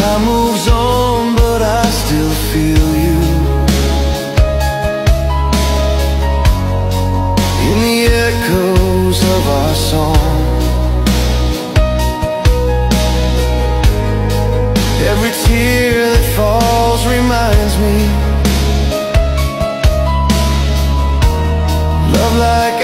Time moves on, but I still feel you in the echoes of our song. Every tear that falls reminds me, love like